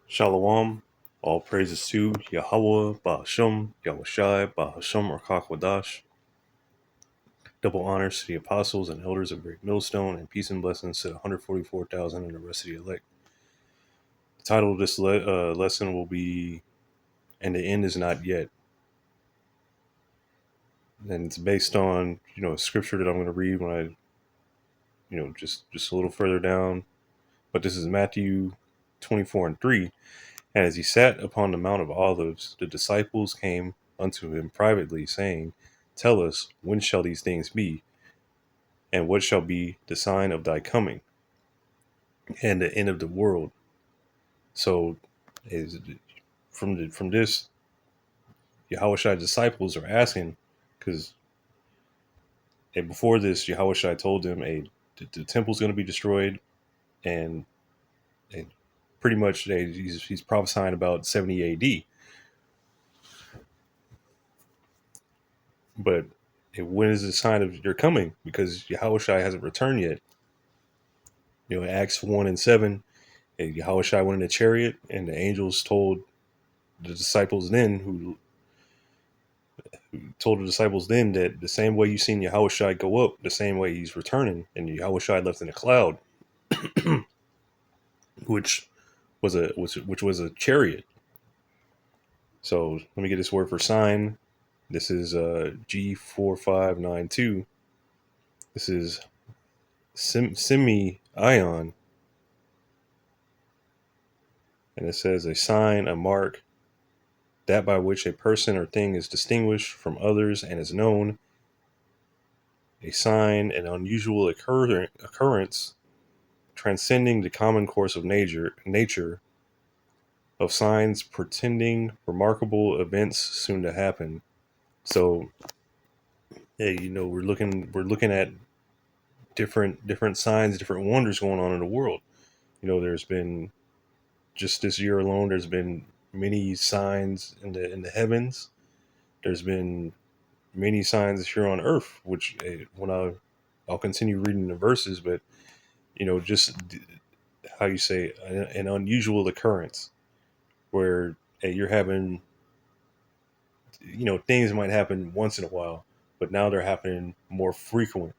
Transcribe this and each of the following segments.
Shalom. All praises to Yahweh, Bahasham, Yahushai, Bahasham, Rakakwadash. Double honors to the apostles and elders of Great Millstone, and peace and blessings to the 144,000 and the rest of the elect. The title of this lesson will be "And the End Is Not Yet," and it's based on a scripture that I'm going to read when I just a little further down. But this is Matthew 24:3. And as he sat upon the Mount of Olives, the disciples came unto him privately, saying, Tell us, when shall these things be? And what shall be the sign of thy coming and the end of the world? So, is from this, Yahushua disciples are asking, because before this, Yahushua told them, the temple's going to be destroyed, and, and pretty much he's prophesying about 70 A.D. But when is the sign of your coming? Because Yahushua hasn't returned yet. Acts 1:7, Yahushua went in a chariot, and the angels told the disciples then, who told the disciples then that the same way you seen Yahushua go up, the same way he's returning, and Yahushua left in a cloud, which was a chariot. So let me get this word for sign. This is G4592. This is Semi-ion, and it says a sign, a mark, that by which a person or thing is distinguished from others and is known, a sign, an unusual occurrence transcending the common course of nature, of signs portending remarkable events soon to happen. So, we're looking at different signs, different wonders going on in the world. There's been, just this year alone, there's been many signs in the heavens. There's been many signs here on earth, which when I'll continue reading the verses, but just how you say an unusual occurrence where you're having, things might happen once in a while, but now they're happening more frequent.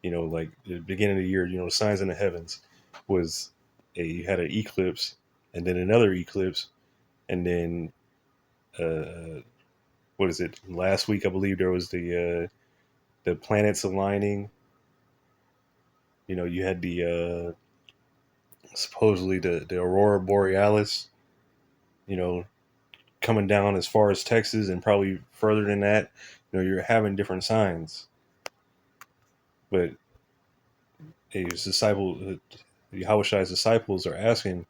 Like the beginning of the year, the signs in the heavens was you had an eclipse, and then another eclipse, and then what is it? Last week, I believe there was the planets aligning. You had the supposedly the aurora borealis, you know, coming down as far as Texas and probably further than that. You're having different signs, but his disciple, Yahushua's disciples are asking,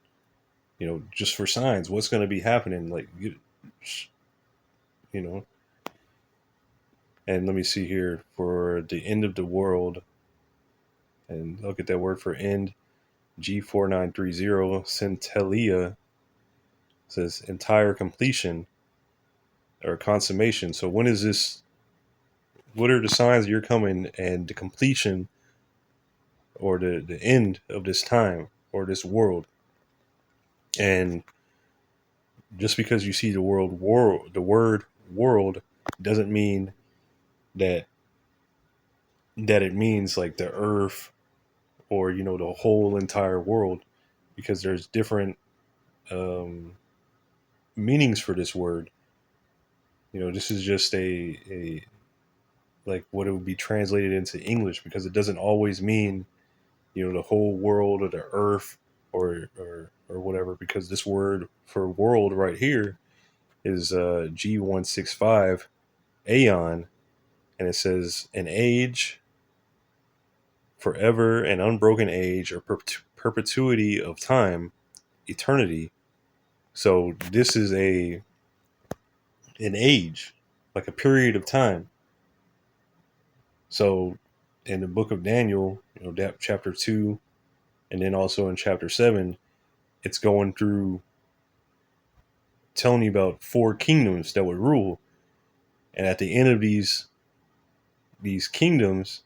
just for signs, what's going to be happening? Like, you know, and let me see here for the end of the world, and look at that word for end, G4930, centellia, says entire completion or consummation. So when is this? What are the signs you're coming and the completion or the end of this time or this world? And just because you see the the word world doesn't mean that it means like the earth or the whole entire world, because there's different um, meanings for this word. This is just a like what it would be translated into English, because it doesn't always mean the whole world or the earth or whatever, because this word for world right here is G165 aeon, and it says an age, forever, an unbroken age, or perpetuity of time, eternity. So this is an age, like a period of time. So in the book of Daniel, chapter 2, and then also in chapter 7, it's going through telling you about four kingdoms that would rule, and at the end of these kingdoms,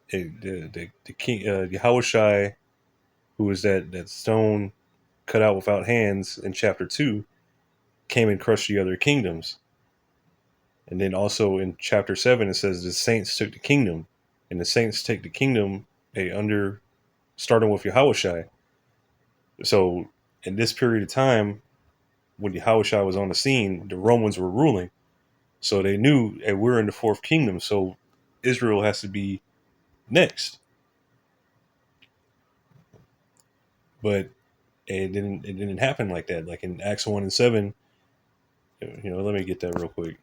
the king Yahushai, who is that stone cut out without hands in chapter 2 came and crushed the other kingdoms. And then also in chapter 7, it says the saints took the kingdom. And the saints take the kingdom under starting with Yahushai. So in this period of time, when Yahushua was on the scene, the Romans were ruling. So they knew, hey, we're in the fourth kingdom, so Israel has to be next. But it didn't happen like that. Like in Acts 1 and 7, let me get that real quick.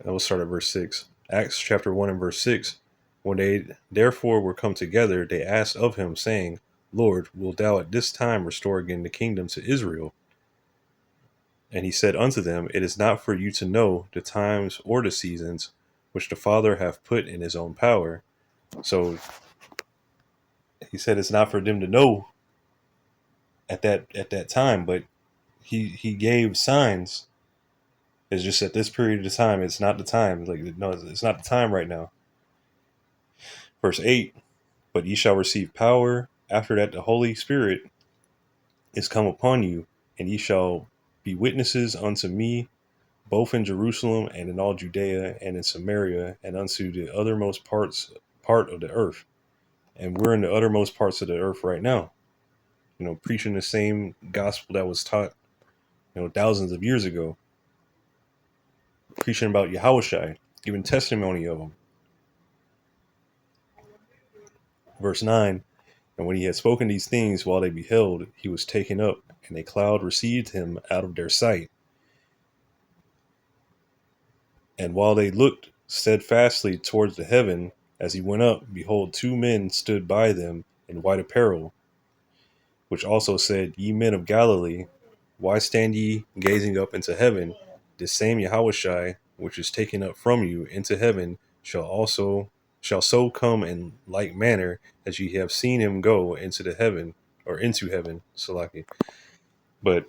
I will start at verse 6. Acts chapter 1 and verse 6. When they therefore were come together, they asked of him, saying, Lord, wilt thou at this time restore again the kingdom to Israel? And he said unto them, It is not for you to know the times or the seasons which the Father hath put in his own power. So he said it's not for them to know at that time, but he gave signs. It's just at this period of time, it's not the time. Like, no, it's not the time right now. Verse 8, but ye shall receive power after that the Holy Spirit is come upon you, and ye shall be witnesses unto me both in Jerusalem and in all Judea and in Samaria and unto the uttermost part of the earth. And we're in the uttermost parts of the earth right now, preaching the same gospel that was taught, thousands of years ago, preaching about Yahushai, giving testimony of him. Verse 9, and when he had spoken these things while they beheld, he was taken up, and a cloud received him out of their sight. And while they looked steadfastly towards the heaven, as he went up, behold, two men stood by them in white apparel, which also said, Ye men of Galilee, why stand ye gazing up into heaven? This same Yahushai, which is taken up from you into heaven, shall so come in like manner as ye have seen him go into heaven, Salaki. But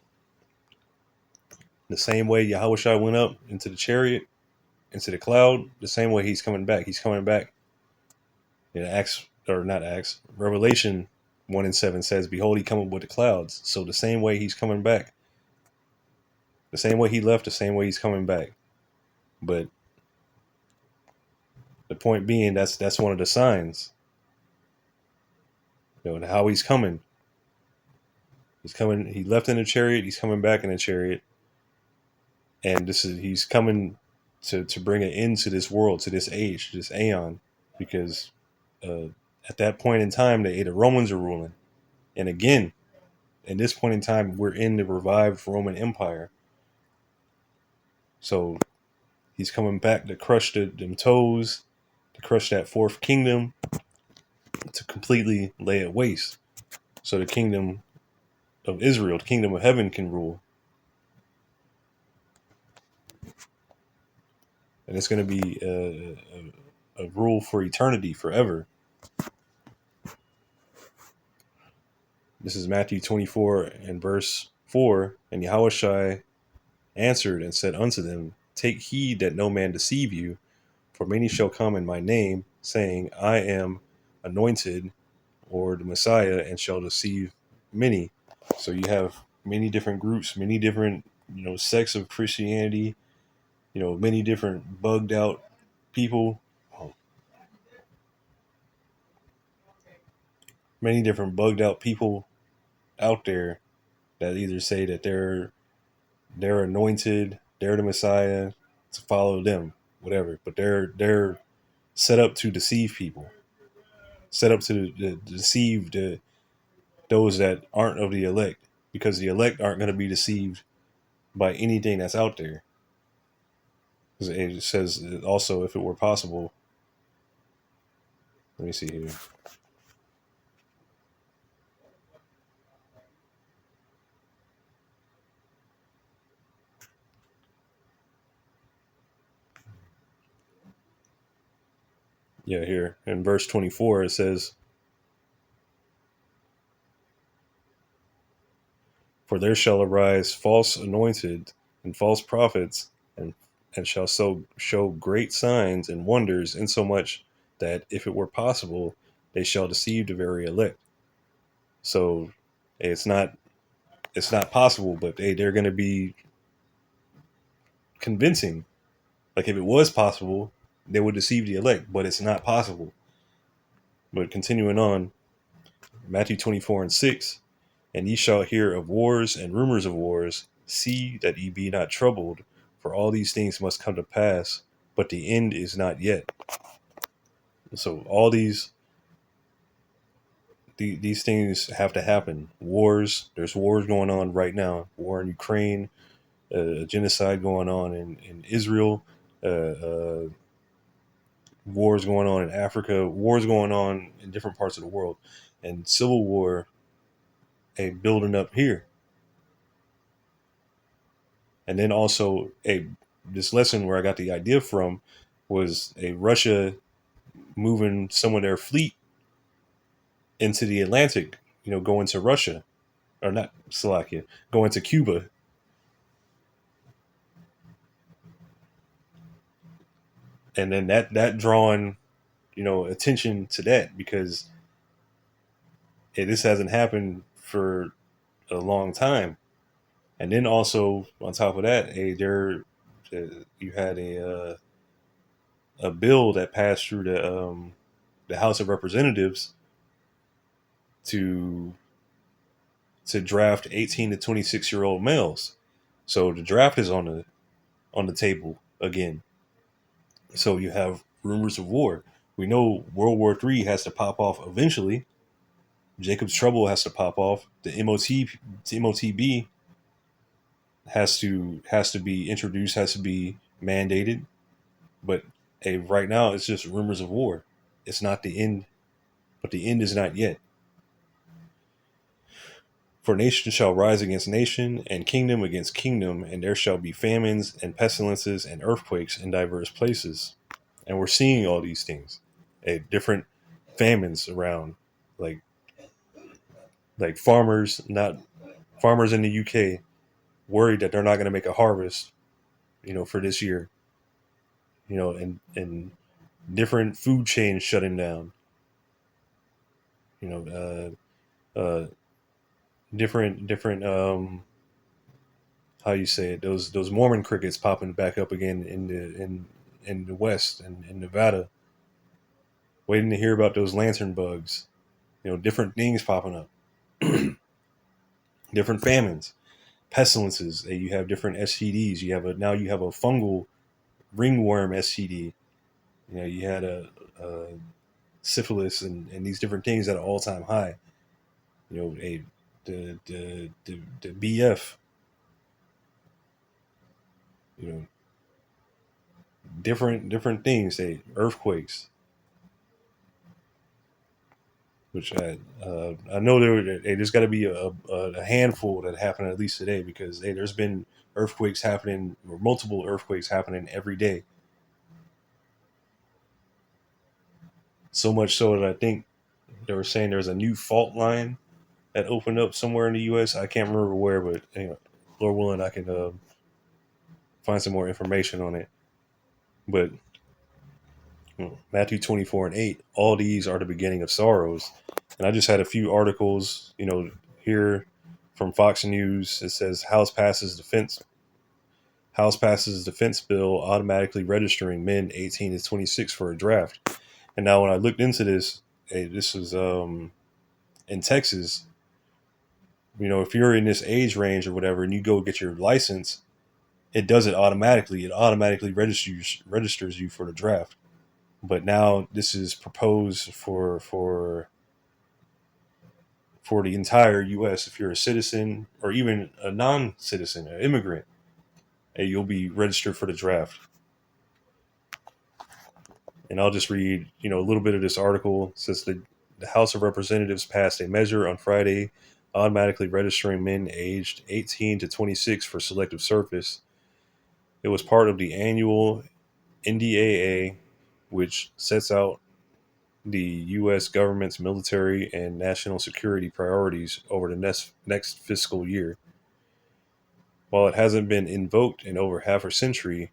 the same way Yahushai went up into the chariot, into the cloud, the same way he's coming back. He's coming back. Revelation 1 and 7 says, Behold, he cometh with the clouds. So the same way he's coming back. The same way he left, the same way he's coming back. But the point being, that's one of the signs. How he's coming. He's coming. He left in a chariot. He's coming back in a chariot. And he's coming to bring an end to this world, to this age, this aeon, because at that point in time, the Romans are ruling. And again, at this point in time, we're in the revived Roman Empire. So he's coming back to crush them toes, to crush that fourth kingdom, to completely lay it waste. So the kingdom of Israel, the kingdom of heaven, can rule. And it's going to be a rule for eternity, forever. This is Matthew 24 and verse 4. And Yahushai answered and said unto them, Take heed that no man deceive you, for many shall come in my name, saying, I am anointed, or the Messiah, and shall deceive many. So you have many different groups, many different, sects of Christianity, many different bugged out people, out there that either say that they're anointed, they're the Messiah, to follow them, whatever. But they're set up to deceive people, set up to deceive those that aren't of the elect, because the elect aren't going to be deceived by anything that's out there. It says also, if it were possible, let me see here. Yeah, here in verse 24, it says, For there shall arise false anointed and false prophets, and shall so show great signs and wonders, insomuch that if it were possible, they shall deceive the very elect. So it's not possible, but hey, they're going to be convincing. Like if it was possible, they would deceive the elect, but it's not possible. But continuing on, Matthew 24:6, and ye shall hear of wars and rumors of wars. See that ye be not troubled, for all these things must come to pass, but the end is not yet. So all these things have to happen. Wars, there's wars going on right now. War in Ukraine, genocide going on in Israel, wars going on in Africa, wars going on in different parts of the world, and civil war, building up here. And then also this lesson where I got the idea from was Russia moving some of their fleet into the Atlantic, going to Russia, or not Slovakia, going to Cuba. And then that drawing, attention to that, because this hasn't happened for a long time. And then also on top of that, you had a bill that passed through the House of Representatives to draft 18 to 26-year-old males. So the draft is on the table again. So you have rumors of war. We know World War III has to pop off eventually. Jacob's Trouble has to pop off. The MOTB has to be introduced, has to be mandated. But right now it's just rumors of war. It's not the end, but the end is not yet. For nation shall rise against nation, and kingdom against kingdom, and there shall be famines and pestilences and earthquakes in diverse places. And we're seeing all these things, different famines around, like farmers, not farmers in the UK, worried that they're not going to make a harvest, for this year, and different food chains shutting down, you know, different how you say it, those Mormon crickets popping back up again in the West and in Nevada, waiting to hear about those lantern bugs, different things popping up, different famines, pestilences. You have different STDs. Now you have a fungal ringworm STD. You had a syphilis and these different things at an all time high. The BF. You know, different things. Earthquakes, which I know there's got to be a handful that happen at least today, because there's been earthquakes happening, or multiple earthquakes happening every day. So much so that I think they were saying there's a new fault line that opened up somewhere in the U.S. I can't remember where, but Lord willing, I can find some more information on it. But Matthew 24:8, all these are the beginning of sorrows. And I just had a few articles, here from Fox News. It says House passes defense bill automatically registering men 18 to 26 for a draft. And now when I looked into this, this was in Texas. If you're in this age range or whatever, and you go get your license, it does it automatically. It automatically registers you for the draft. But now this is proposed for the entire U.S. If you're a citizen or even a non-citizen, an immigrant, you'll be registered for the draft. And I'll just read, a little bit of this article. It says the House of Representatives passed a measure on Friday automatically registering men aged 18 to 26 for selective service. It was part of the annual NDAA, which sets out the U.S. government's military and national security priorities over the next fiscal year. While it hasn't been invoked in over half a century,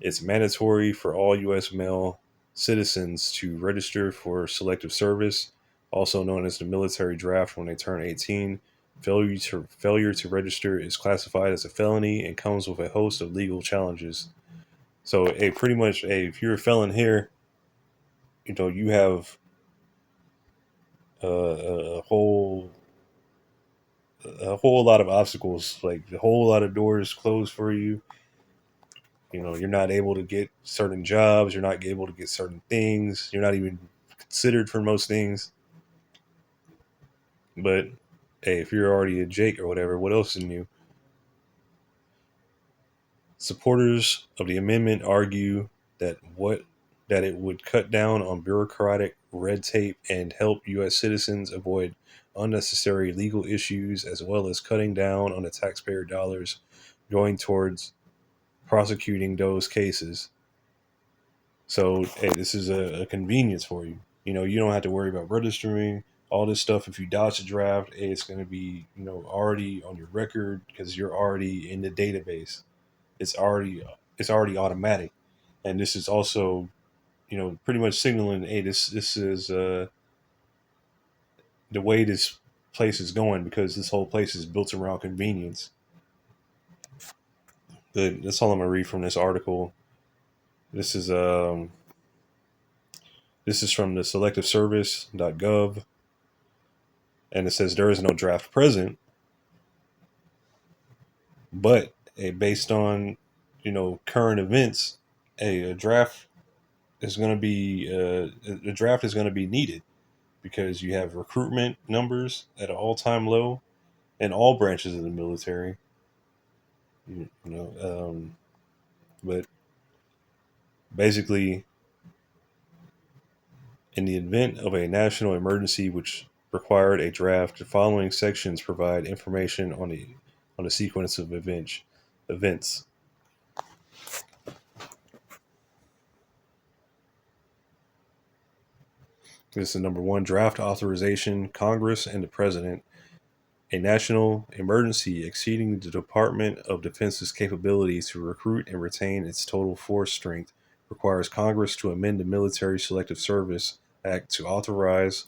it's mandatory for all U.S. male citizens to register for selective service, also known as the military draft, when they turn 18. Failure to register is classified as a felony and comes with a host of legal challenges. So, pretty much, if you're a felon here, you have a whole lot of obstacles, like a whole lot of doors closed for you. You're not able to get certain jobs. You're not able to get certain things. You're not even considered for most things. But hey, if you're already a Jake or whatever, what else is new? Supporters of the amendment argue that it would cut down on bureaucratic red tape and help U.S. citizens avoid unnecessary legal issues, as well as cutting down on the taxpayer dollars going towards prosecuting those cases. So, hey, this is a convenience for you. You don't have to worry about registering all this stuff. If you dodge the draft, hey, it's going to be already on your record because you're already in the database. It's already automatic, and this is also pretty much signaling, hey, this is the way this place is going, because this whole place is built around convenience. That's all I'm gonna read from this article. This is um this is from the selectiveservice.gov, and it says there is no draft present, but based on current events, a draft is going to be a draft is going to be needed because you have recruitment numbers at an all-time low in all branches of the military. You, you know, but basically, in the event of a national emergency which required a draft, the following sections provide information on the sequence of events. This is number one: draft authorization, Congress and the President. A national emergency exceeding the Department of Defense's capabilities to recruit and retain its total force strength requires Congress to amend the Military Selective Service Act to authorize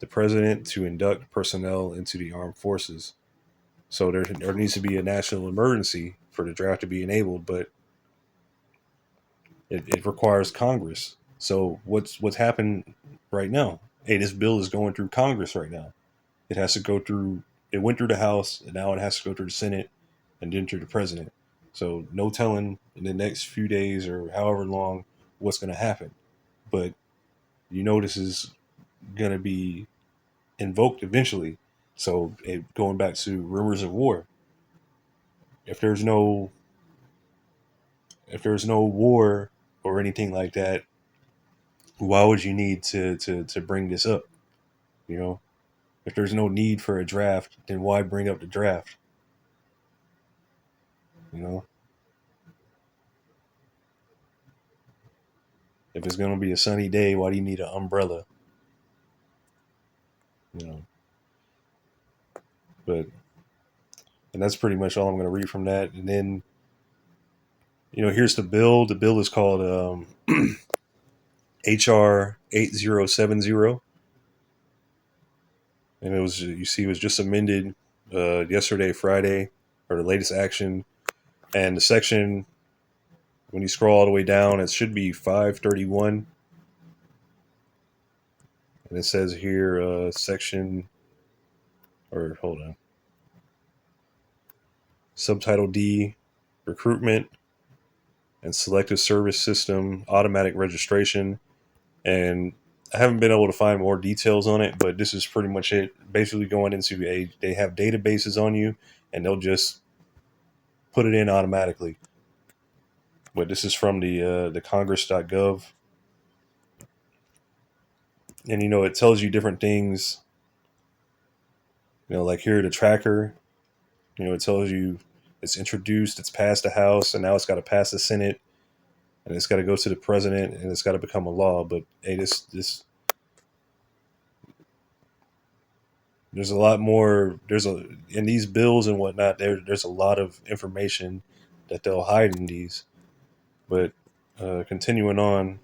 the President to induct personnel into the armed forces. So there needs to be a national emergency for the draft to be enabled, but it requires Congress. So what's happened right now? Hey, this bill is going through Congress right now. It has to go through. It went through the House, and now it has to go through the Senate, and then through the President. So no telling in the next few days or however long what's going to happen. But this is going to be invoked eventually. So going back to rumors of war, if there's no war or anything like that, why would you need to bring this up? If there's no need for a draft, then why bring up the draft? You know, if it's going to be a sunny day, why do you need an umbrella? You know, but and that's pretty much all I'm going to read from that. And then here's the bill. The bill is called HR 8070, and it was just amended yesterday, Friday, or the latest action. And the section, when you scroll all the way down, it should be 531, and it says here section, or hold on, subtitle D, recruitment and selective service system automatic registration. And I haven't been able to find more details on it, but this is pretty much it. Basically, going into they have databases on you, and they'll just put it in automatically. But this is from the Congress.gov, and it tells you different things. Like here, the tracker. It tells you it's introduced, it's passed the House, and now it's got to pass the Senate, and it's got to go to the President, and it's got to become a law. But hey, this there's a lot more. In these bills and whatnot. There's a lot of information that they'll hide in these. But continuing on,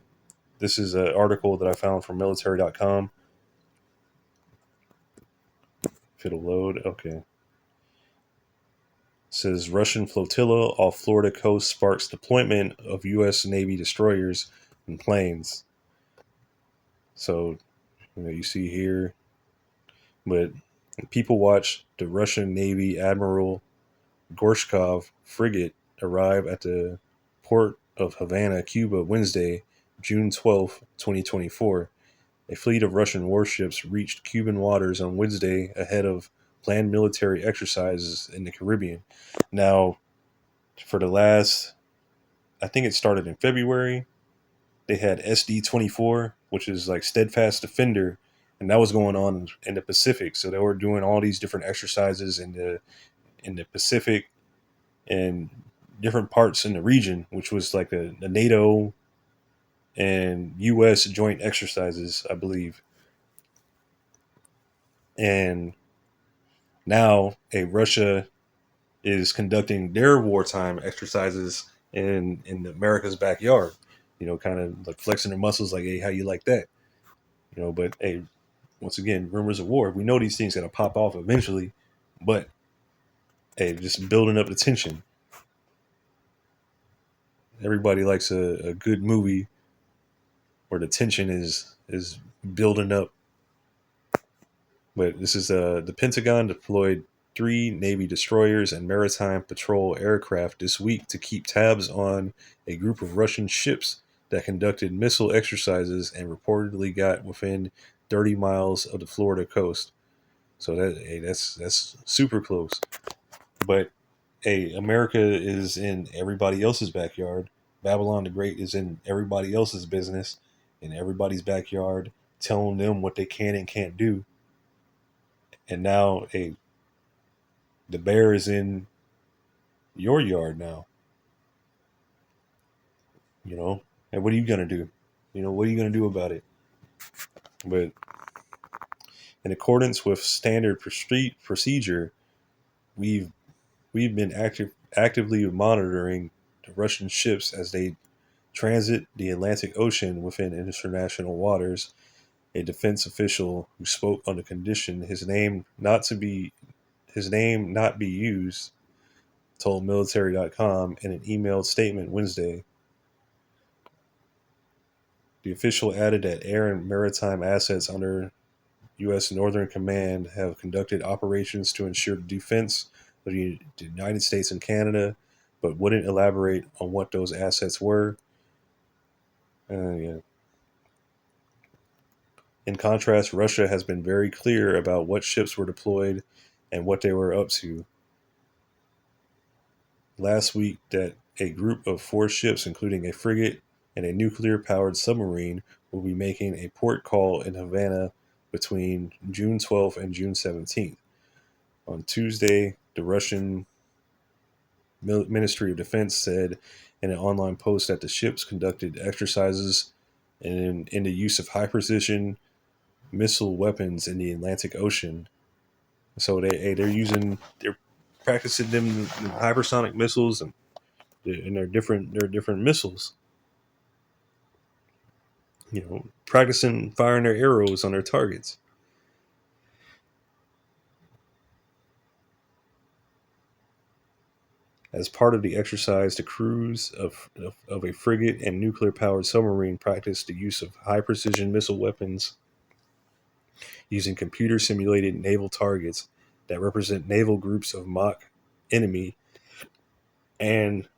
this is an article that I found from military.com. If it'll load, okay. It says Russian flotilla off Florida coast sparks deployment of U.S. Navy destroyers and planes. So, you see here, but people watch the Russian Navy Admiral Gorshkov frigate arrive at the port of Havana, Cuba, Wednesday, June 12, 2024. A fleet of Russian warships reached Cuban waters on Wednesday ahead of planned military exercises in the Caribbean. Now, for the last, I think it started in February, they had SD-24, which is like Steadfast Defender, and that was going on in the Pacific. So they were doing all these different exercises in the Pacific and different parts in the region, which was like the NATO and U.S. joint exercises, I believe. And now Russia is conducting their wartime exercises in America's backyard. Kind of like flexing their muscles, like, hey, how you like that? But hey, once again, rumors of war. We know these things gonna pop off eventually, but hey, just building up the tension. Everybody likes a good movie where the tension is building up. But this is the Pentagon deployed 3 Navy destroyers and maritime patrol aircraft this week to keep tabs on a group of Russian ships that conducted missile exercises and reportedly got within 30 miles of the Florida coast. So that's super close. But hey, America is in everybody else's backyard. Babylon the Great is in everybody else's business, in everybody's backyard, telling them what they can and can't do. And now, hey, the bear is in your yard now. And what are you gonna do? What are you gonna do about it? But in accordance with standard procedure, we've been actively monitoring the Russian ships as they transit the Atlantic Ocean within international waters. A defense official who spoke on the condition his name not be used told military.com in an emailed statement Wednesday. The official added that air and maritime assets under U.S. Northern Command have conducted operations to ensure the defense of the United States and Canada, but wouldn't elaborate on what those assets were. Yeah. In contrast, Russia has been very clear about what ships were deployed and what they were up to. Last week, that a group of 4 ships, including a frigate and a nuclear-powered submarine, will be making a port call in Havana between June 12th and June 17th. On Tuesday, the Russian Ministry of Defense said in an online post that the ships conducted exercises in the use of high-precision missile weapons in the Atlantic Ocean. So they're practicing them hypersonic missiles and they're different missiles. Practicing firing their arrows on their targets. As part of the exercise, the crews of a frigate and nuclear-powered submarine practiced the use of high-precision missile weapons using computer-simulated naval targets that represent naval groups of mock enemy and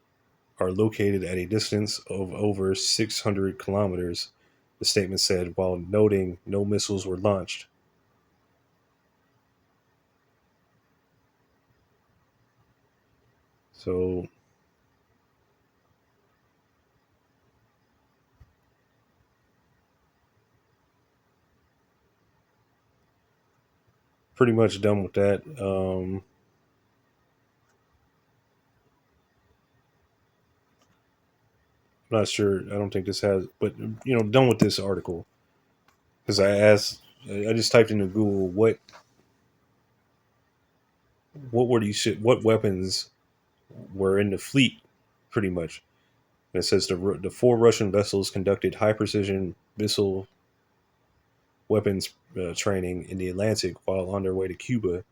are located at a distance of over 600 kilometers, the statement said, while noting no missiles were launched. So pretty much done with that. I'm not sure. I don't think this has, but done with this article because I just typed into Google what were these shit, what weapons were in the fleet, pretty much, And it says the four Russian vessels conducted high precision missile weapons training in the Atlantic while on their way to Cuba.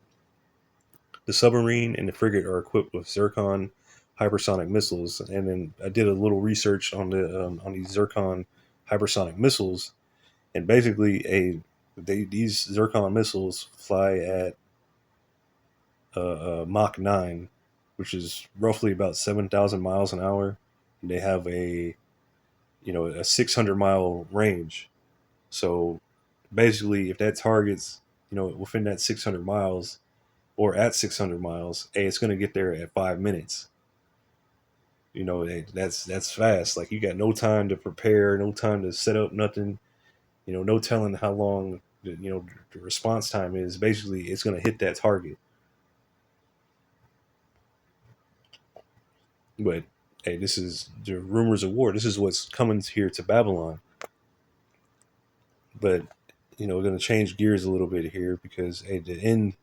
The submarine and the frigate are equipped with Zircon hypersonic missiles. And then I did a little research on these Zircon hypersonic missiles, and basically these Zircon missiles fly at Mach 9, which is roughly about 7,000 miles an hour. And they have a 600-mile range. So basically, if that targets within that 600 miles or at 600 miles, hey, it's going to get there at 5 minutes. That's fast. Like, you got no time to prepare, no time to set up nothing. No telling how long the response time is. Basically, it's going to hit that target. But hey, this is the rumors of war. This is what's coming here to Babylon. But we're going to change gears a little bit here, because hey, the end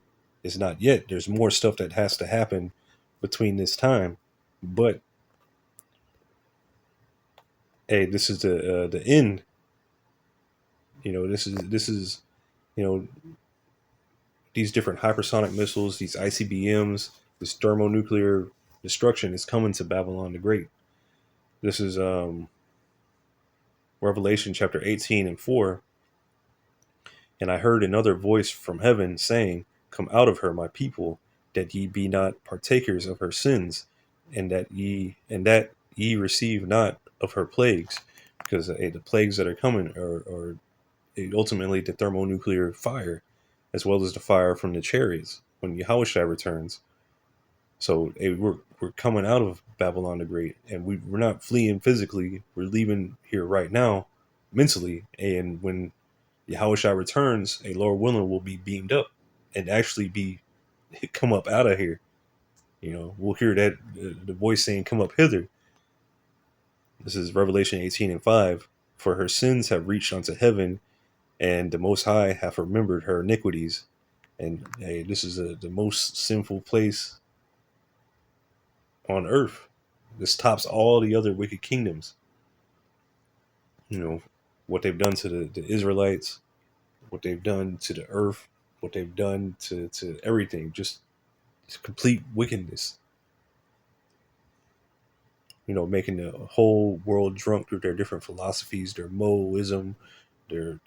is not yet. There's more stuff that has to happen between this time. But hey, this is the end. This is you know these different hypersonic missiles, these ICBMs, this thermonuclear destruction is coming to Babylon the Great. This is Revelation chapter 18 and 4. And I heard another voice from heaven saying, "Come out of her, my people, that ye be not partakers of her sins, and that ye receive not of her plagues." Because the plagues that are coming are ultimately the thermonuclear fire, as well as the fire from the chariots when Yahushua returns. So we're coming out of Babylon the Great, and we're not fleeing physically. We're leaving here right now, mentally. And when Yahushua returns, a Lord willing, will be beamed up and actually be come up out of here. We'll hear that the voice saying, "Come up hither." This is Revelation 18 and 5. For her sins have reached unto heaven, and the Most High hath remembered her iniquities. And hey, this is the most sinful place on earth. This tops all the other wicked kingdoms. What they've done to the Israelites, what they've done to the earth, what they've done to everything. Just complete wickedness. Making the whole world drunk through their different philosophies, their Moism, their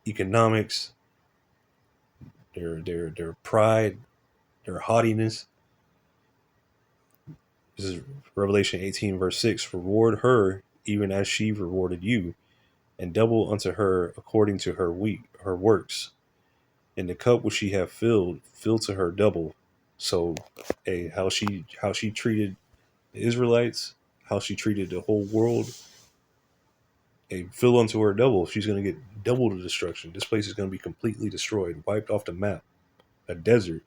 economics, their pride, their haughtiness. This is Revelation 18 verse 6. Reward her even as she rewarded you, and double unto her according to her works. And the cup which she have filled, fill to her double. So, hey, how she treated the Israelites, how she treated the whole world, hey, fill unto her double. She's going to get double the destruction. This place is going to be completely destroyed, wiped off the map, a desert.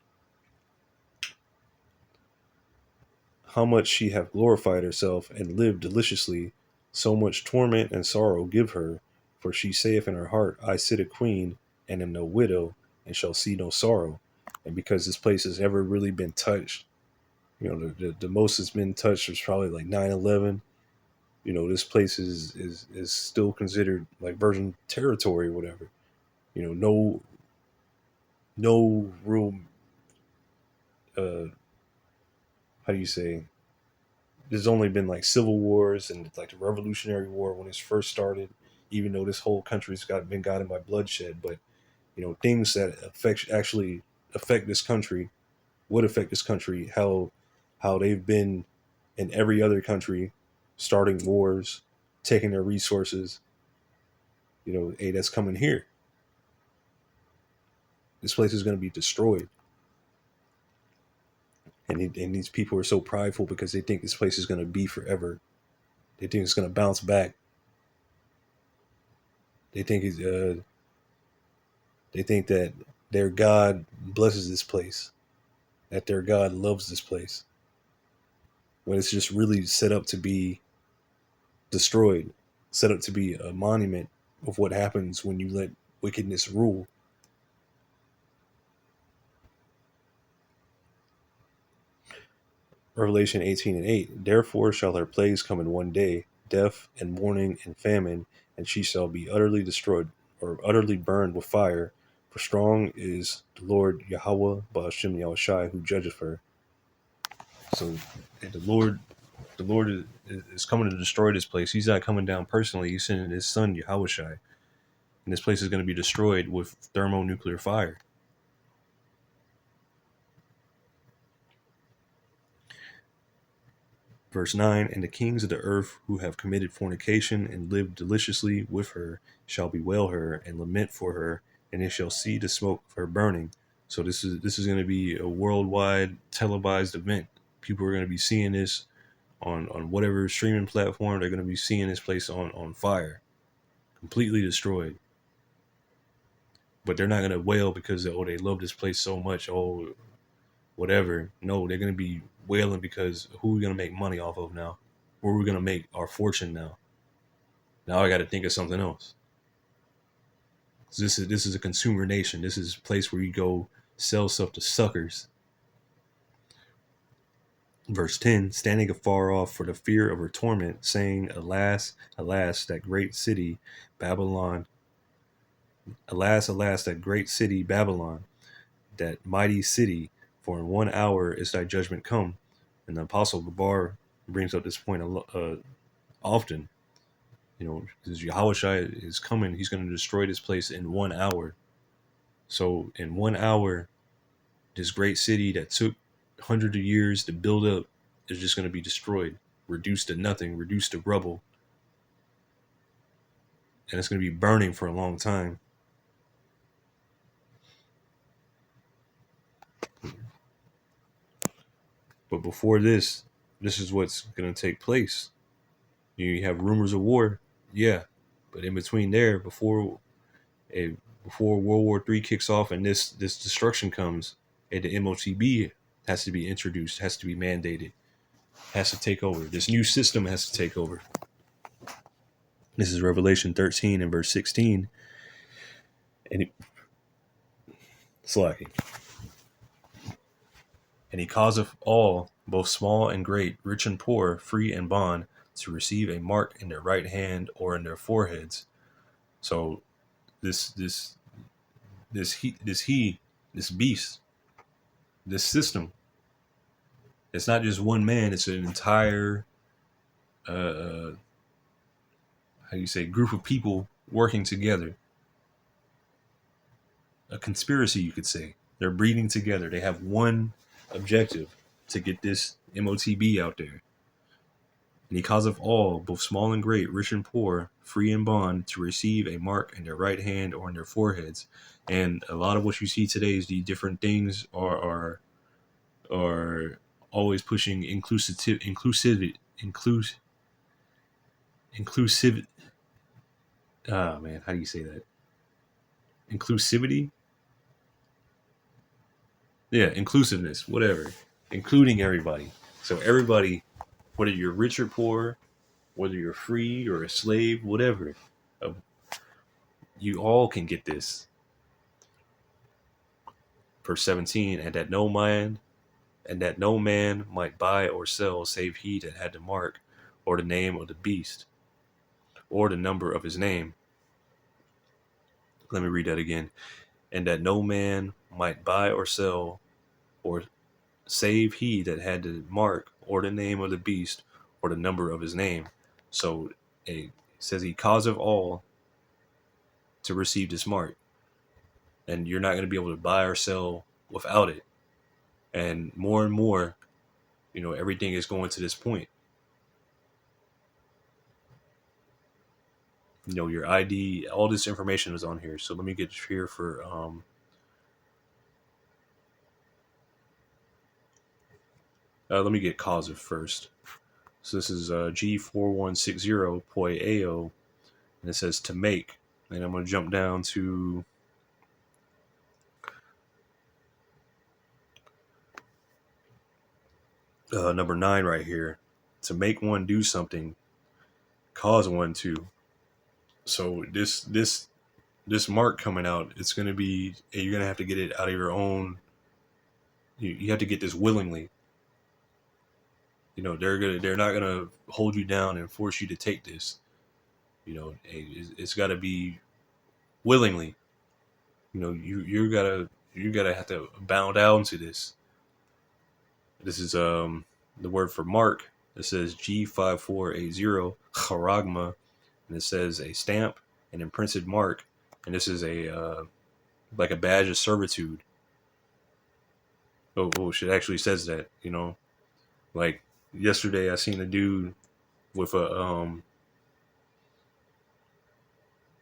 How much she hath glorified herself and lived deliciously, so much torment and sorrow give her. For she saith in her heart, I sit a queen, and am no widow, and shall see no sorrow. And because this place has never really been touched, the most it's been touched was probably like 9/11. This place is still considered like virgin territory or whatever. No real how do you say, there's only been like civil wars and like the Revolutionary War when it's first started, even though this whole country's been guided by bloodshed. But things that actually affect this country, would affect this country, how they've been in every other country, starting wars, taking their resources. Hey, that's coming here. This place is going to be destroyed. And these people are so prideful because they think this place is going to be forever. They think it's going to bounce back. They think they think that their God blesses this place, that their God loves this place, when it's just really set up to be destroyed, set up to be a monument of what happens when you let wickedness rule. Revelation 18:8. Therefore shall her plagues come in one day, death and mourning and famine, and she shall be utterly destroyed, or utterly burned with fire. For strong is the Lord Yahweh Ba'ashem Yahushai who judgeth her. So the Lord is coming to destroy this place. He's not coming down personally. He's sending his son Yahushai. And this place is going to be destroyed with thermonuclear fire. Verse 9, and the kings of the earth who have committed fornication and lived deliciously with her shall bewail her and lament for her, and they shall see the smoke of her burning. So this is going to be a worldwide televised event. People are going to be seeing this on whatever streaming platform. They're going to be seeing this place on fire, completely destroyed. But they're not going to wail because they love this place so much. Oh, whatever. No, they're going to be wailing because who are we going to make money off of now? Where are we going to make our fortune now? Now I got to think of something else. This is a consumer nation. This is a place where you go sell stuff to suckers. Verse 10, standing afar off for the fear of her torment, saying, Alas, alas, that great city, Babylon. Alas, alas, that great city, Babylon, that mighty city, for in 1 hour is thy judgment come. And the Apostle Babar brings up this point often. Because Yahushua is coming, he's going to destroy this place in 1 hour. So in 1 hour, this great city that took hundreds of years to build up is just going to be destroyed, reduced to nothing, reduced to rubble. And it's going to be burning for a long time. But before this is what's going to take place. You have rumors of war, yeah. But in between there, before World War III kicks off and this destruction comes, and the MOTB has to be introduced, has to be mandated, has to take over. This new system has to take over. This is Revelation 13 and verse 16. And he causeth all, both small and great, rich and poor, free and bond, to receive a mark in their right hand or in their foreheads. So this beast, this system, it's not just one man, it's an entire group of people working together. A conspiracy, you could say. They're breeding together. They have one objective, to get this MOTB out there. And he causeth all, both small and great, rich and poor, free and bond, to receive a mark in their right hand or in their foreheads. And a lot of what you see today is the different things are always pushing inclusivity. Oh man, how do you say that? Inclusivity? Yeah, inclusiveness, whatever. Including everybody. So everybody, whether you're rich or poor, whether you're free or a slave, whatever, you all can get this. Verse 17, and that no man might buy or sell save he that had the mark, or the name of the beast, or the number of his name. Let me read that again. And that no man might buy or sell, or save he that had the mark, or the name of the beast, or the number of his name. So it says he causeth all to receive this mark. And you're not going to be able to buy or sell without it. And more, everything is going to this point. Your ID, all this information is on here. So let me get here for let me get causative first. So this is G4160 Poi AO, and it says to make. And I'm going to jump down to number 9 right here. To make one do something, cause one to. So this mark coming out, it's going to be, you're going to have to get it out of your own. You have to get this willingly. they're not gonna hold you down and force you to take this. It's got to be willingly. You gotta have to bow down to this. This is the word for mark. It says G5480 charagma, and it says a stamp, an imprinted mark, and this is a like a badge of servitude. Oh shit! Actually says that. Like yesterday, I seen a dude with a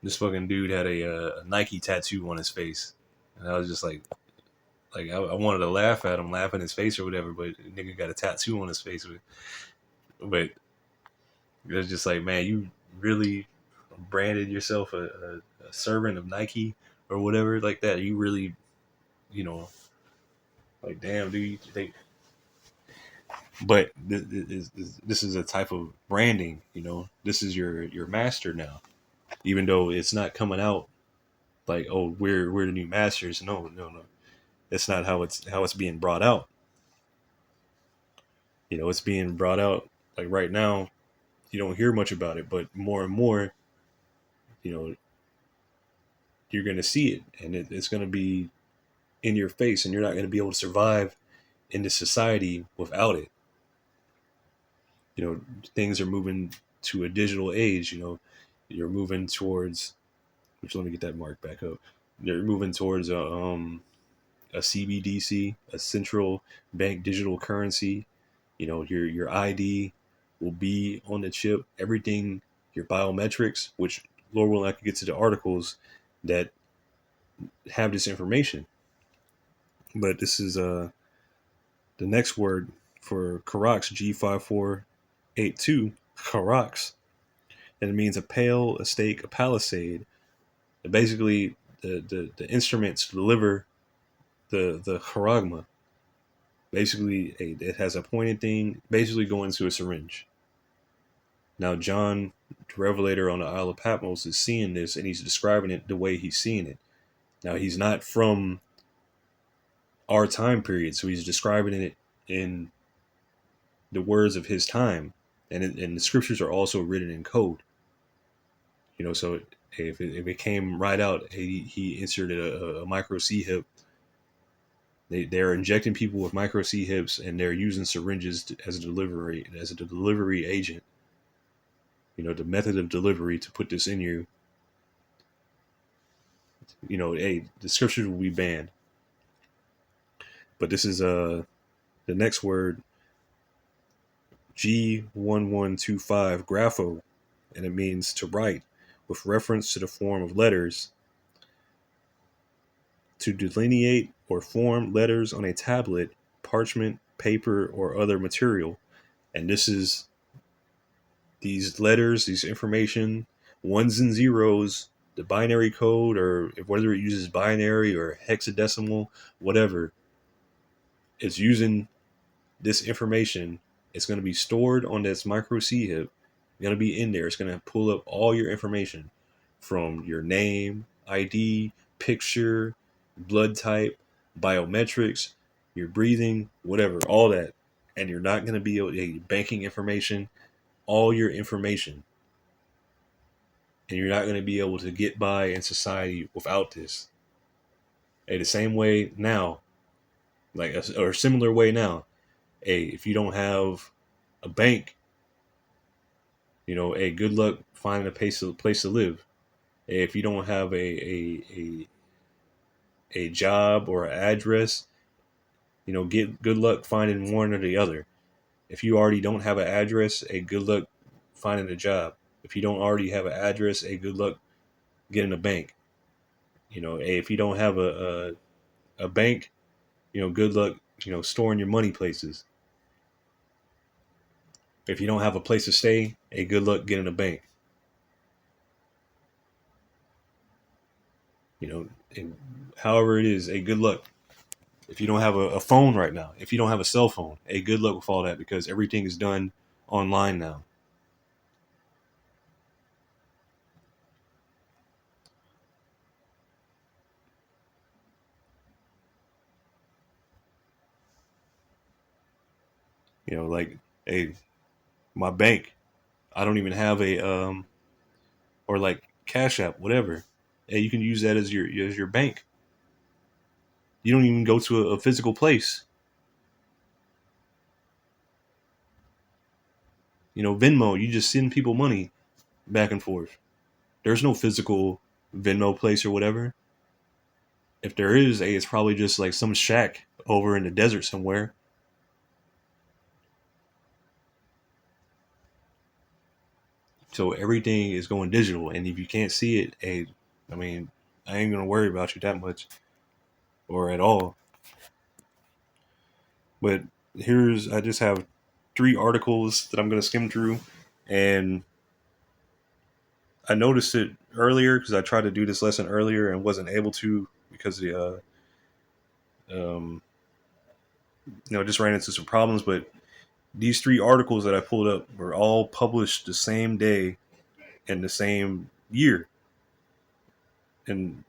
this fucking dude had a Nike tattoo on his face, and I was just like I wanted to laugh at him, laugh in his face or whatever, but nigga got a tattoo on his face. But it's just like, man, you really branded yourself a servant of Nike or whatever like that. You really, you know, like damn, dude. But this is a type of branding. This is your master now, even though it's not coming out like, oh, we're the new masters. No, no, no. That's not how it's being brought out. It's being brought out like right now. You don't hear much about it, but more and more, you know, you're going to see it, and it's going to be in your face, and you're not going to be able to survive in this society without it. Things are moving to a digital age. You're moving towards, which let me get that mark back up. You're moving towards a CBDC, a central bank digital currency. Your ID will be on the chip. Everything, your biometrics, which Lord willing, I could get to the articles that have this information. But this is the next word for Karax, G5482, Karax, and it means a pale, a stake, a palisade. And basically, the instruments to deliver the charagma. Basically, it has a pointed thing, basically going to a syringe. Now, John, the Revelator on the Isle of Patmos, is seeing this, and he's describing it the way he's seeing it. Now, he's not from our time period, so he's describing it in the words of his time, and the scriptures are also written in code. So if it came right out, he inserted a micro C hip. They're injecting people with micro C hips, and they're using syringes as a delivery agent. The method of delivery to put this in you. The scriptures will be banned. But this is the next word, G1125, grapho, and it means to write with reference to the form of letters, to delineate or form letters on a tablet, parchment, paper, or other material. And this is these letters, these information, ones and zeros, the binary code, or whether it uses binary or hexadecimal, whatever, it's using this information. It's going to be stored on this micro C hip. It's going to be in there. It's going to pull up all your information from your name, ID, picture, blood type, biometrics, your breathing, whatever, all that. And you're not going to be able to, banking information, all your information. And you're not going to be able to get by in society without this. The same way now, or a similar way now, if you don't have a bank, good luck finding a place to live. If you don't have a job or an address, get good luck finding one or the other. If you already don't have an address, good luck finding a job. If you don't already have an address, good luck getting a bank. If you don't have a bank, good luck, storing your money places. If you don't have a place to stay, good luck getting a bank. And however it is, good luck. If you don't have a phone right now, if you don't have a cell phone, good luck with all that, because everything is done online now. Like Hey, my bank, I don't even have a or like Cash App, whatever. Hey, you can use that as your bank. You don't even go to a physical place. You know, Venmo, you just send people money back and forth. There's no physical Venmo place or whatever. If there is, hey, it's probably just like some shack over in the desert somewhere. So everything is going digital, and if you can't see it, hey, I mean, I ain't gonna worry about you that much or at all. But I just have three articles that I'm gonna skim through, and I noticed it earlier because I tried to do this lesson earlier and wasn't able to because um, just ran into some problems. But these three articles that I pulled up were all published the same day in the same year. And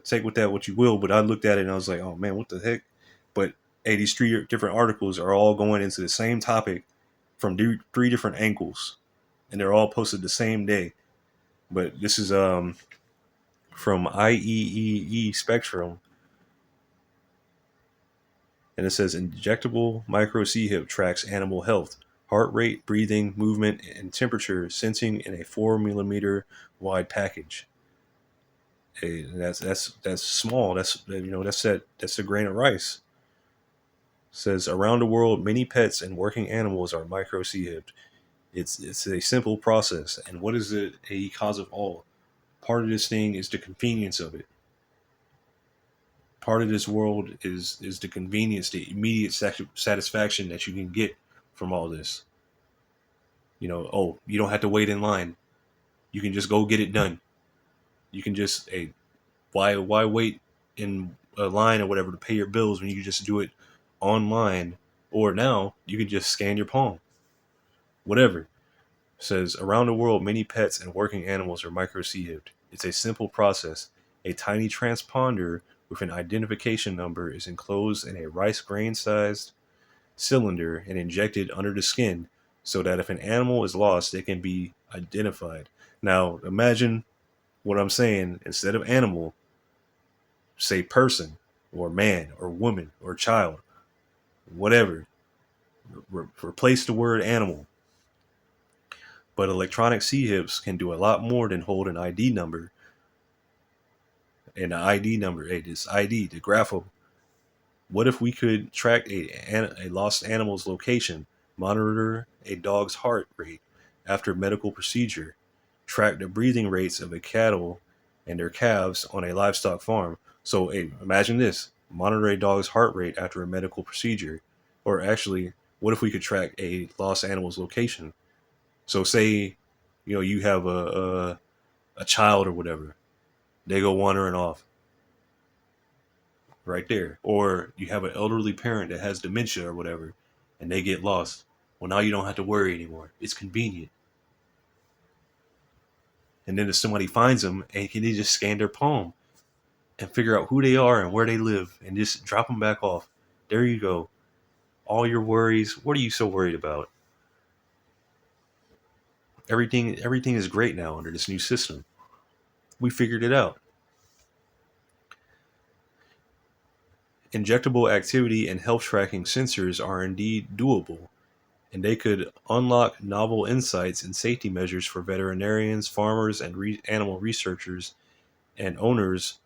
take with that what you will. But I looked at it and I was like, oh man, what the heck? But hey, these three different articles are all going into the same topic from three different angles, and they're all posted the same day. But this is from IEEE Spectrum, and it says injectable micro C hip tracks animal health, heart rate, breathing, movement, and temperature sensing in a 4 millimeter wide package. Hey, that's small. That's a grain of rice. Says around the world, many pets and working animals are micro C hipped. It's a simple process, and what is it a cause of all? Part of this thing is the convenience of it. Part of this world is the convenience, the immediate satisfaction that you can get from all this. Oh, you don't have to wait in line. You can just go get it done. You can just hey, why wait in a line or whatever to pay your bills when you can just do it online, or now you can just scan your palm. Whatever. Says around the world, many pets and working animals are micro C-hipped. It's a simple process. A tiny transponder with an identification number is enclosed in a rice grain sized cylinder and injected under the skin so that if an animal is lost, it can be identified. Now, imagine what I'm saying. Instead of animal, say person or man or woman or child, whatever. Replace the word animal. But electronic C-hips can do a lot more than hold an ID number. And the ID number, hey, this ID, the grapho. What if we could track a lost animal's location, monitor a dog's heart rate after medical procedure, track the breathing rates of a cattle and their calves on a livestock farm? So, hey, imagine this: monitor a dog's heart rate after a medical procedure, or actually, what if we could track a lost animal's location? So, say, you have a child or whatever, they go wandering off right there. Or you have an elderly parent that has dementia or whatever, and they get lost. Well, now you don't have to worry anymore. It's convenient. And then if somebody finds them, and can they just scan their palm and figure out who they are and where they live, and just drop them back off? There you go. All your worries. What are you so worried about? Everything is great now under this new system. We figured it out. Injectable activity and health tracking sensors are indeed doable, and they could unlock novel insights and safety measures for veterinarians, farmers, and animal researchers and owners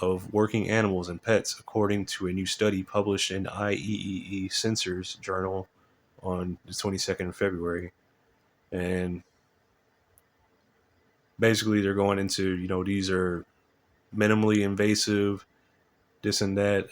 of working animals and pets, according to a new study published in IEEE Sensors Journal on the 22nd of February. And basically, they're going into, these are minimally invasive, this and that.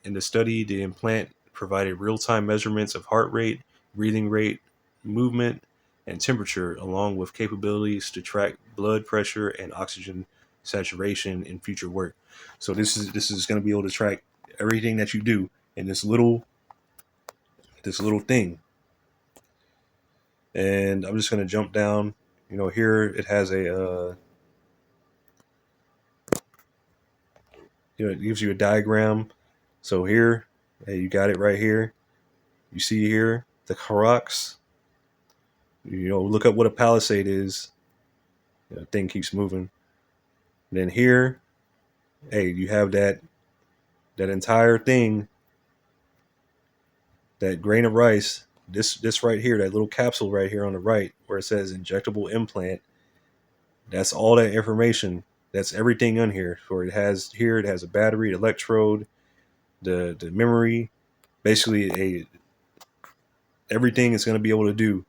In the study, the implant provided real time measurements of heart rate, breathing rate, movement, and temperature, along with capabilities to track blood pressure and oxygen saturation in future work. So this is going to be able to track everything that you do in this little thing. And I'm just going to jump down. Here it has it gives you a diagram. So here, hey, you got it right here. You see here. the Horrocks. Look up what a palisade is. The thing keeps moving. And then here, hey, you have that entire thing, that grain of rice. This right here, that little capsule right here on the right, where it says injectable implant. That's all that information. That's everything on here. For it has a battery, electrode, the memory, basically everything it's going to be able to do.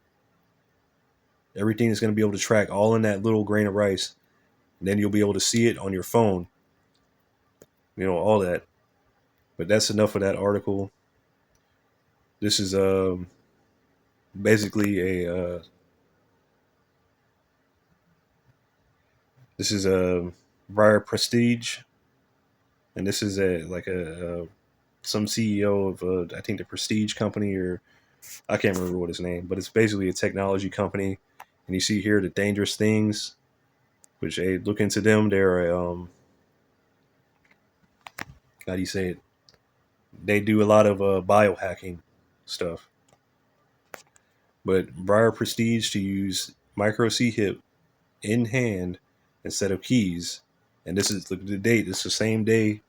Everything is going to be able to track all in that little grain of rice. And then you'll be able to see it on your phone. All that. But that's enough of that article. This is basically a Briar Prestige, and this is some CEO of I think the Prestige company, or I can't remember what his name, but it's basically a technology company. And you see here the dangerous things, which hey, look into them. They're how do you say it? They do a lot of biohacking stuff. But Briar Prestige to use micro C hip in hand instead of keys. And this is, look at the date. It's the same day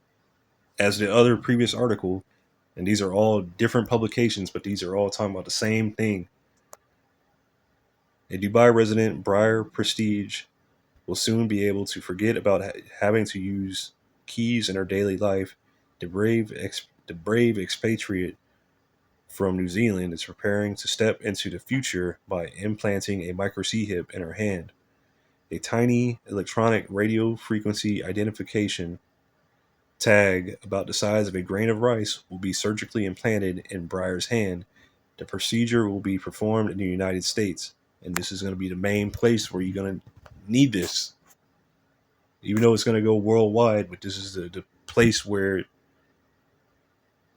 as the other previous article. And these are all different publications, but these are all talking about the same thing. A Dubai resident, Briar Prestige, will soon be able to forget about having to use keys in her daily life. The brave expatriate from New Zealand is preparing to step into the future by implanting a micro C hip in her hand. A tiny electronic radio frequency identification tag about the size of a grain of rice will be surgically implanted in Briar's hand. The procedure will be performed in the United States, and this is going to be the main place where you're going to need this. Even though it's going to go worldwide, but this is the place where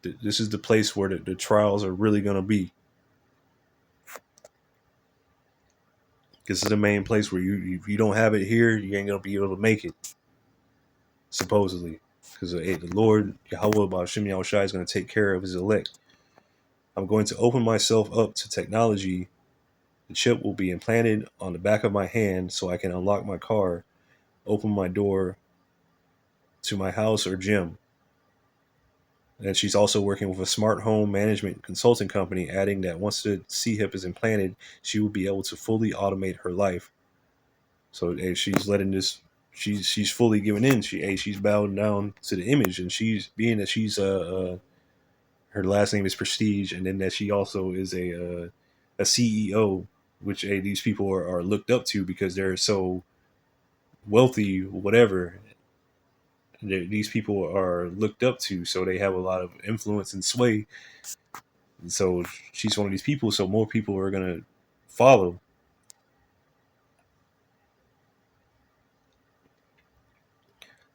the trials are really going to be. This is the main place where if you don't have it here, you ain't going to be able to make it, supposedly. Because the Lord, Yahweh Ba'Shem Yahushai, is going to take care of his elect. I'm going to open myself up to technology. The chip will be implanted on the back of my hand so I can unlock my car, open my door to my house or gym. And she's also working with a smart home management consulting company, adding that once the C-hip is implanted, she will be able to fully automate her life. So she's letting this, she's fully giving in. She's bowing down to the image, and she's being that she's her last name is Prestige, and then that she also is a CEO, which these people are looked up to because they're so wealthy, whatever. These people are looked up to, so they have a lot of influence and sway. And so she's one of these people, so more people are going to follow.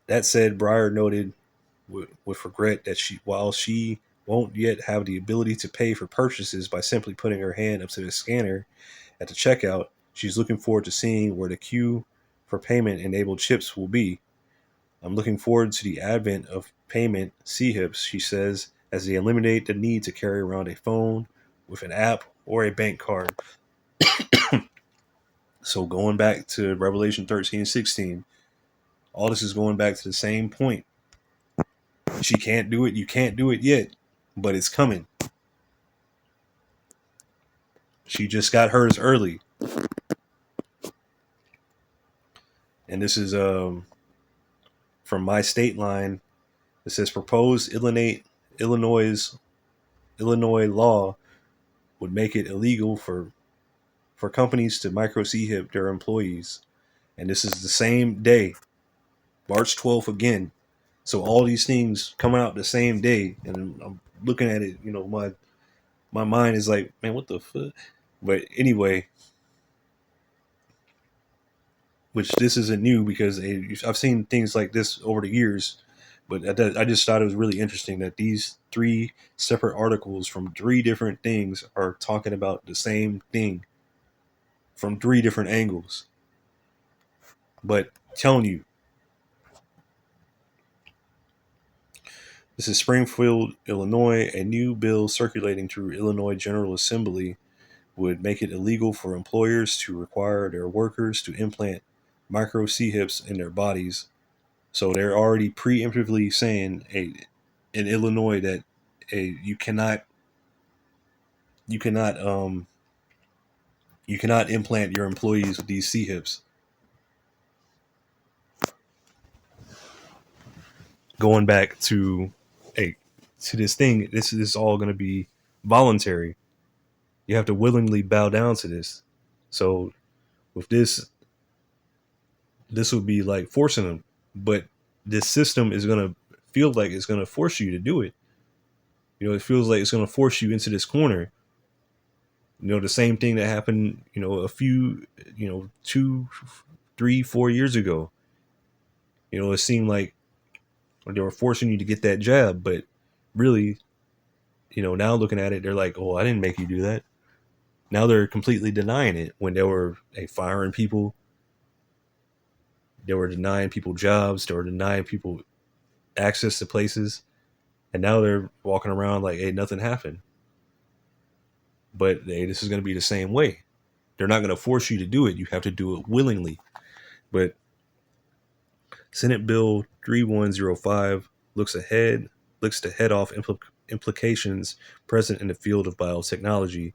That said, Briar noted with regret that while she won't yet have the ability to pay for purchases by simply putting her hand up to the scanner at the checkout, she's looking forward to seeing where the queue for payment enabled chips will be. I'm looking forward to the advent of payment C-hips, she says, as they eliminate the need to carry around a phone with an app or a bank card. So going back to Revelation 13:16, all this is going back to the same point. She can't do it. You can't do it yet, but it's coming. She just got hers early. And this is from My State Line. It says proposed Illinois law would make it illegal for companies to micro C-hip their employees. And this is the same day, March 12th again. So all these things coming out the same day, and I'm looking at it, my mind is like, man, what the fuck? But anyway, which this isn't new because I've seen things like this over the years, but I just thought it was really interesting that these three separate articles from three different things are talking about the same thing from three different angles. But telling you, This is Springfield, Illinois. A new bill circulating through Illinois General Assembly would make it illegal for employers to require their workers to implant micro C hips in their bodies. So they're already preemptively saying in Illinois that you cannot you cannot you cannot implant your employees with these C hips. Going back to a to this thing, this is all going to be voluntary. You have to willingly bow down to this. So with this would be like forcing them, but this system is going to feel like it's going to force you to do it. It feels like it's going to force you into this corner. The same thing that happened, a few, 2, 3, 4 years ago. It seemed like they were forcing you to get that jab, but really, now looking at it, they're like, oh, I didn't make you do that. Now they're completely denying it when they were firing people. They were denying people jobs. They were denying people access to places. And now they're walking around like, hey, nothing happened. But hey, this is going to be the same way. They're not going to force you to do it. You have to do it willingly. But Senate Bill 3105 looks to head off implications present in the field of biotechnology.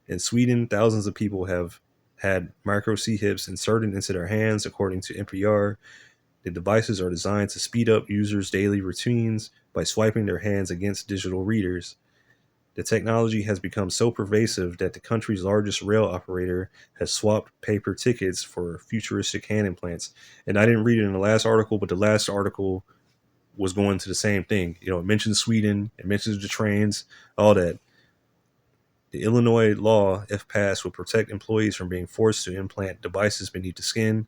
In Sweden, thousands of people have had micro C hips inserted into their hands, according to NPR. The devices are designed to speed up users' daily routines by swiping their hands against digital readers. The technology has become so pervasive that the country's largest rail operator has swapped paper tickets for futuristic hand implants. And I didn't read it in the last article, but the last article was going to the same thing. It mentions Sweden, it mentions the trains, all that. The Illinois law, if passed, would protect employees from being forced to implant devices beneath the skin.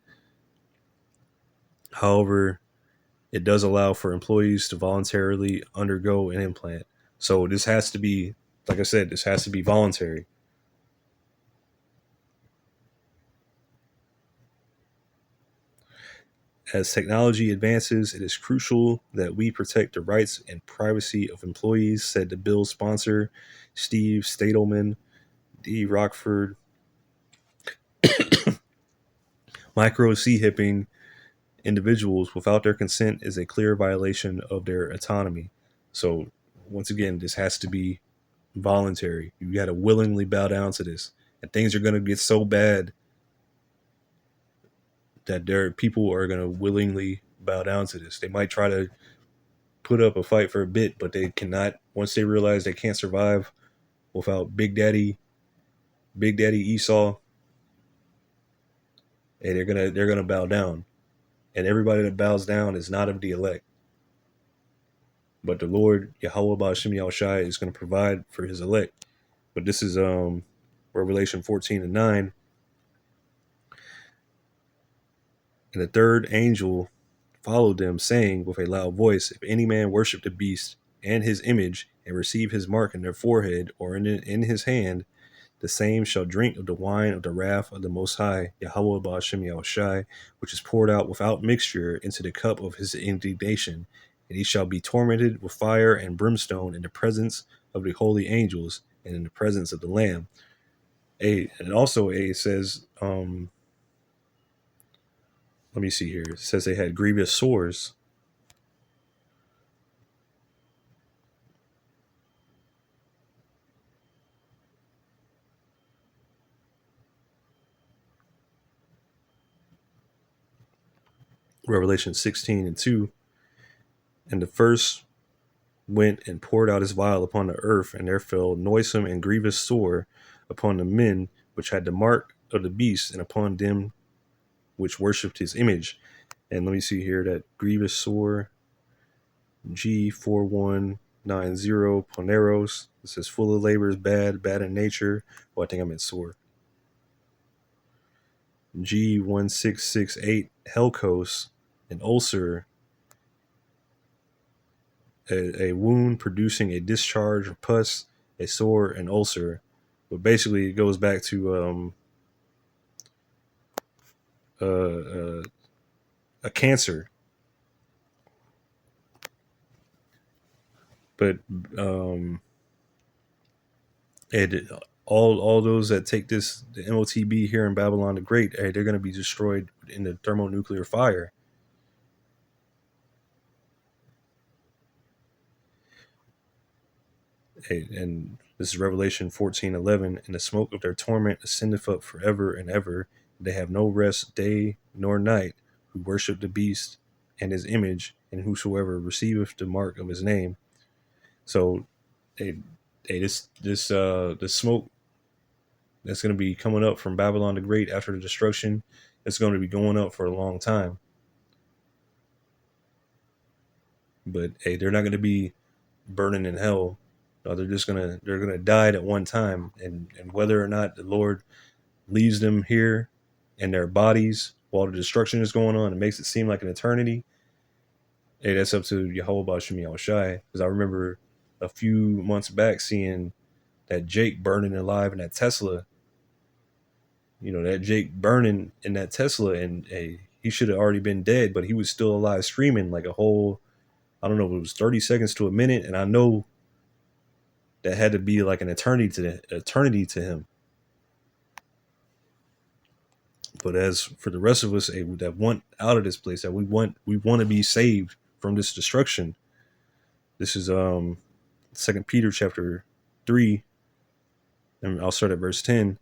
However, it does allow for employees to voluntarily undergo an implant. So this has to be, like I said, this has to be voluntary. As technology advances, it is crucial that we protect the rights and privacy of employees, said the bill's sponsor, Steve Stadelman, D. Rockford. Micro C hipping individuals without their consent is a clear violation of their autonomy. So, once again, this has to be voluntary. You got to willingly bow down to this. And things are going to get so bad that people are going to willingly bow down to this. They might try to put up a fight for a bit, but they cannot. Once they realize they can't survive without Big Daddy Esau, and they're gonna bow down. And everybody that bows down is not of the elect, but the Lord Yahweh Ba'Shem Yahushai is going to provide for His elect. But this is Revelation 14:9. And the third angel followed them, saying with a loud voice, if any man worship the beast and his image, and receive his mark in their forehead or in his hand, the same shall drink of the wine of the wrath of the Most High, Yahweh Ba'Shem Yahushai, which is poured out without mixture into the cup of his indignation. And he shall be tormented with fire and brimstone in the presence of the holy angels and in the presence of the Lamb. And also it says, let me see here. It says they had grievous sores. Revelation 16:2. And the first went and poured out his vial upon the earth, and there fell noisome and grievous sore upon the men which had the mark of the beast, and upon them which worshipped his image. And let me see here that grievous sore, G4190 Poneros. It says full of labors, bad in nature. Well, I think I meant sore. G1668 Helkos, an ulcer, a wound producing a discharge of pus, a sore, an ulcer. But basically, it goes back to a cancer. But um, and all those that take this the MOTB here in Babylon the Great, hey, they're going to be destroyed in the thermonuclear fire. Hey, and this is Revelation 14:11. And the smoke of their torment ascendeth up forever and ever. They have no rest day nor night who worship the beast and his image, and whosoever receiveth the mark of his name. So, hey, this smoke that's going to be coming up from Babylon the Great after the destruction, it's going to be going up for a long time. But hey, they're not going to be burning in hell. No, they're gonna die at one time, and whether or not the Lord leaves them here in their bodies while the destruction is going on, it makes it seem like an eternity. Hey, that's up to Yahweh Bashim Yahushai. Because I remember a few months back seeing that Jake burning alive in that Tesla. You know, that Jake burning in that Tesla, and hey, he should have already been dead, but he was still alive, screaming like a whole, I don't know, it was 30 seconds to a minute, and I know that had to be like an eternity to him. But as for the rest of us that want out of this place, that we want to be saved from this destruction. This is 2 Peter chapter 3, and I'll start at verse 10.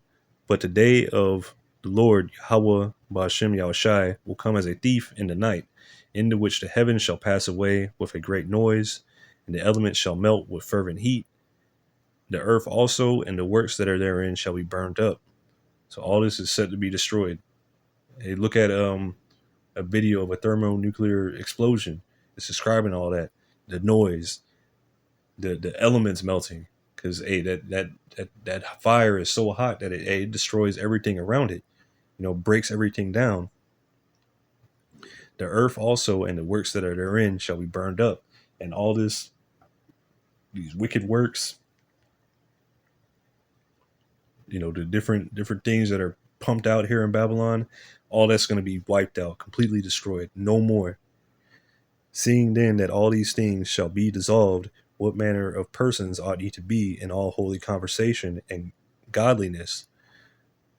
But the day of the Lord Yahweh Ba'ashem Yahushai will come as a thief in the night, into which the heavens shall pass away with a great noise, and the elements shall melt with fervent heat. The earth also and the works that are therein shall be burned up. So all this is set to be destroyed. Hey, look at a video of a thermonuclear explosion. It's describing all that, the noise, the elements melting, because hey, that fire is so hot that it destroys everything around it. You know, breaks everything down. The earth also and the works that are therein shall be burned up, and all these wicked works. You know, the different things that are pumped out here in Babylon, all that's going to be wiped out, completely destroyed, no more. Seeing then that all these things shall be dissolved, what manner of persons ought ye to be in all holy conversation and godliness?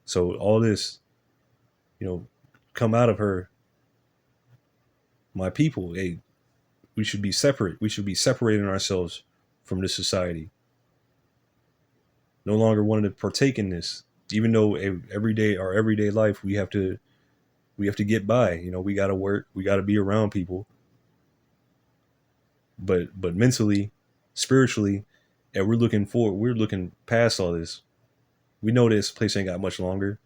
So all this, you know, come out of her, my people. Hey, we should be separate. We should be separating ourselves from this society. No longer wanting to partake in this, even though our everyday life, we have to get by. You know, we got to work. We got to be around people. But mentally, spiritually, and we're looking past all this. We know this place ain't got much longer.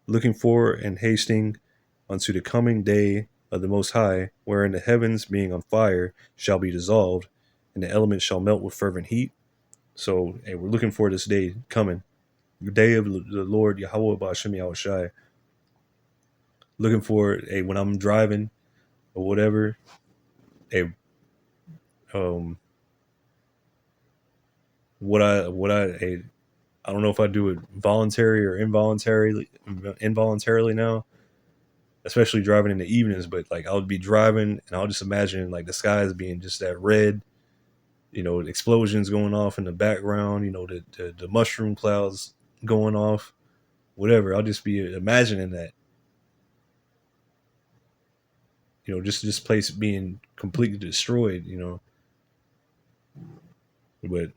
Looking forward and hasting unto the coming day of the Most High, wherein the heavens being on fire shall be dissolved, and the elements shall melt with fervent heat. So, hey, we're looking for this day coming, the day of the Lord Yahweh Ba'ashem Yahushai. Looking for it, hey, when I'm driving or whatever, hey, hey, I don't know if I do it voluntary or involuntarily now, especially driving in the evenings. But like, I'll be driving and I'll just imagine like the skies being just that red, you know, explosions going off in the background, you know, the mushroom clouds going off, whatever. I'll just be imagining that, you know, just this place being completely destroyed, you know. But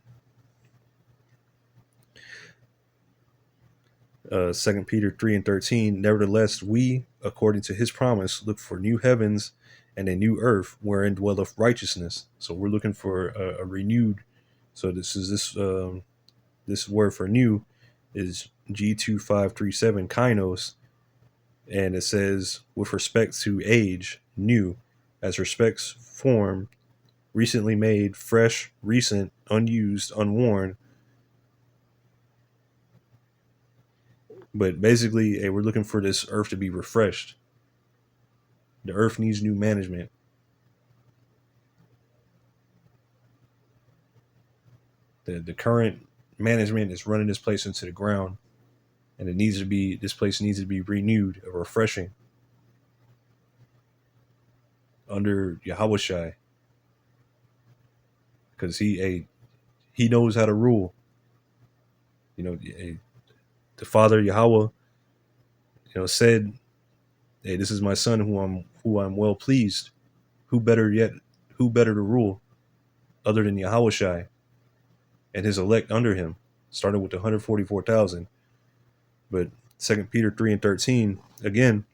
2 Peter 3:13, nevertheless, we, according to his promise, look for new heavens and a new earth wherein dwelleth righteousness. So we're looking for a renewed. So this word for new is G2537 kainos, and it says with respect to age, new, as respects form, recently made, fresh, recent, unused, unworn. But basically, hey, we're looking for this earth to be refreshed. The earth needs new management. The current management is running this place into the ground, and this place needs to be renewed, refreshing. under Yahushai, because he knows how to rule. You know, the Father Yahweh, said, "Hey, this is my son who I'm well pleased." Who better yet? Who better to rule other than Yahushai and his elect under him? Started with the 144,000, but 2 Peter 3:13 again.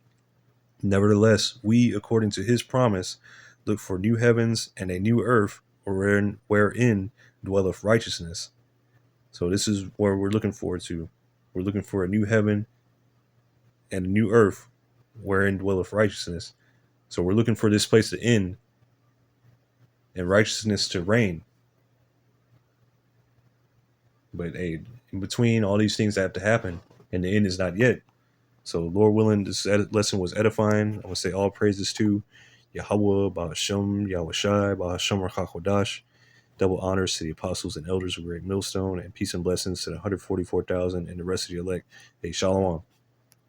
Nevertheless, we, according to his promise, look for new heavens and a new earth wherein dwelleth righteousness. So this is where we're looking forward to. We're looking for a new heaven and a new earth wherein dwelleth righteousness. So we're looking for this place to end and righteousness to reign. But hey, in between, all these things have to happen, and the end is not yet. So, Lord willing, this lesson was edifying. I want to say all praises to Yahweh, Bahashem, Yahweh Shai, Bahashem Rachakodash. Double honors to the apostles and elders of Great Millstone, and peace and blessings to the 144,000 and the rest of the elect. Hey, Shalom.